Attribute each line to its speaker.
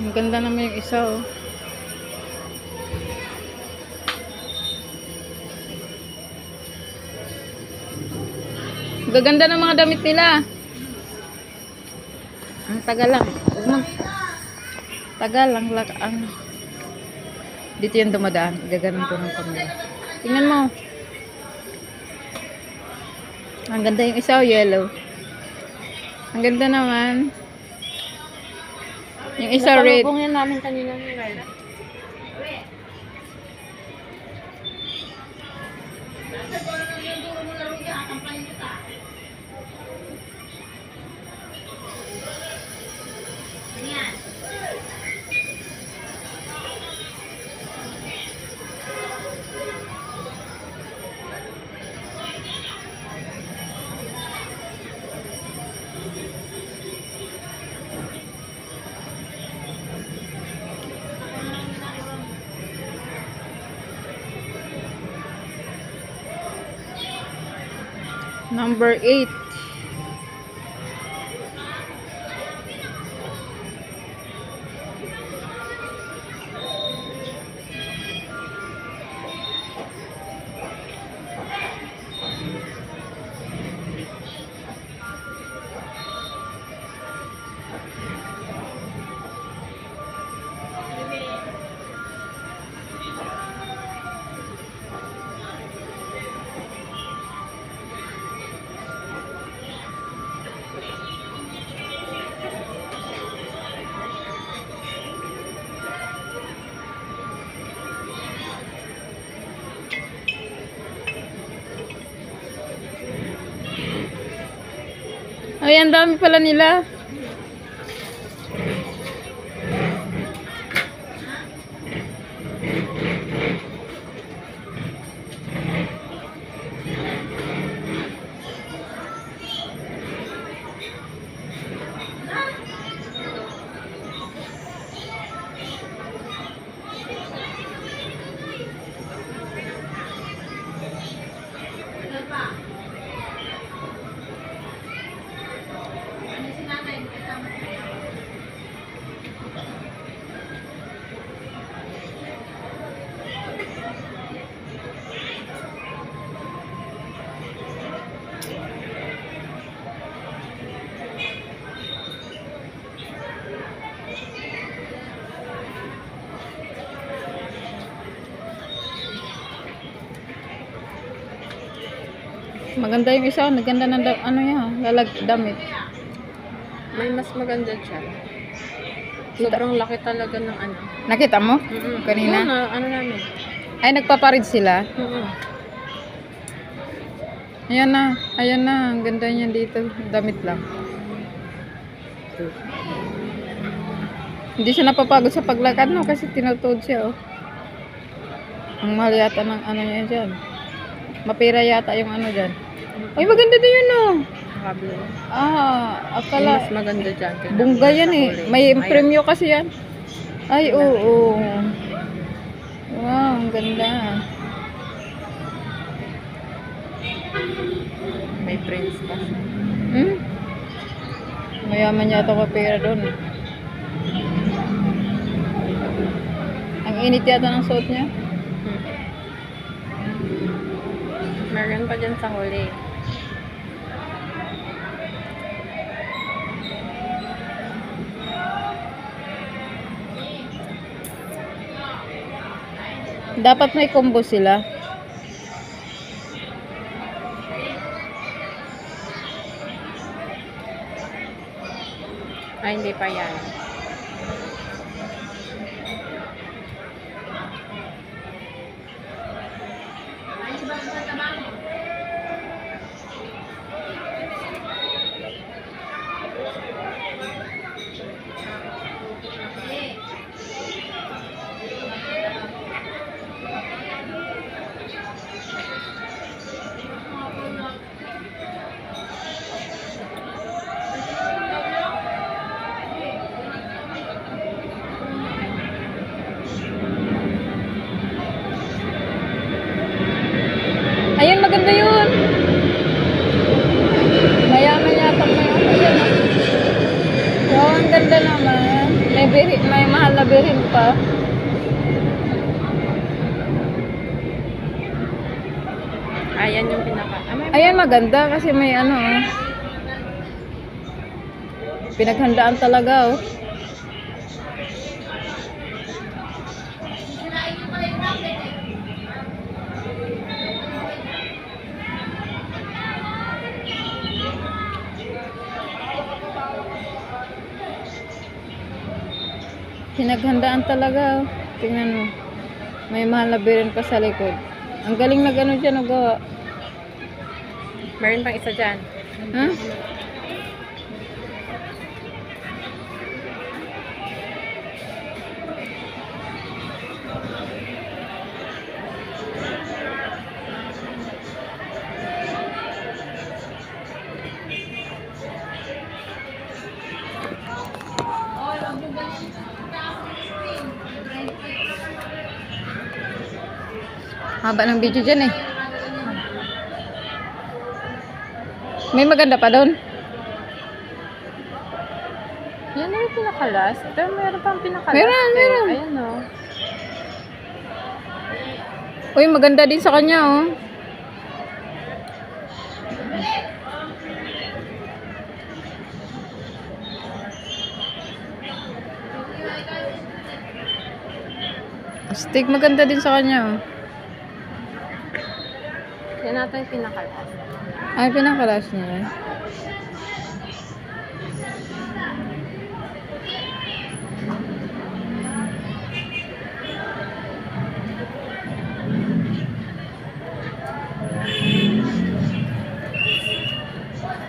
Speaker 1: Ang ganda naman yung isa, oh. Gaganda ng mga damit nila. Ang tagal lang. Tagal lang. Dito yung dumadaan. Gaganon ko ng kamera. Tingnan mo. Ang ganda yung isa, oh, yellow. Ang ganda naman. Yung isa red.
Speaker 2: Natalubong yan namin kanina ni Red.
Speaker 1: Number 8. Ay, ang dami pala nila. Maganda yung isa, naganda ng ano yan, damit.
Speaker 2: May mas maganda dyan. Sobrang laki talaga ng ano.
Speaker 1: Nakita mo? Kanina?
Speaker 2: Yun na, ano namin.
Speaker 1: Ay, nagpaparid sila. Ayan na, ang ganda niyan dito, damit lang. Hindi siya napapagod sa paglakad, no, kasi tinutuod siya, oh. Ang mahal yata ng ano niya dyan. Mapira yata yung ano dyan. Ay, maganda din yun, oh.
Speaker 2: Nakablo.
Speaker 1: Akala.
Speaker 2: Mas maganda dyan.
Speaker 1: Bungga yan, eh. May premyo kasi yan. Ay, oo. Wow, ang ganda.
Speaker 2: May prints pa siya.
Speaker 1: Mayaman yata mapira doon. Ang init yata ng suot niya.
Speaker 2: Meron pa dyan sa huli.
Speaker 1: Dapat may combo sila.
Speaker 2: Ay, hindi pa yan.
Speaker 1: Ayun, maganda yun. Mayaman yata may ano yan. Wow, ang ganda naman. may mahal na birin pa.
Speaker 2: Ayan yung pinaka. May
Speaker 1: Ayan, maganda kasi may ano, oh. Pinaghandaan talaga, oh. Pinaghandaan talaga, oh. Tingnan mo. May mahal na birin pa sa likod. Ang galing na gano'n dyan, oh, gawa.
Speaker 2: meron pang isa dyan.
Speaker 1: Ha? Haba ng video dyan eh. May maganda pa doon.
Speaker 2: Yan na yung pinaka-last. Pero meron pang pinaka-last.
Speaker 1: Meron.
Speaker 2: Ayan o.
Speaker 1: Uy, maganda din sa kanya, oh. Stick, maganda din sa kanya, oh.
Speaker 2: Yan natin yung pinaka-last.
Speaker 1: Ay, pinakalas niya.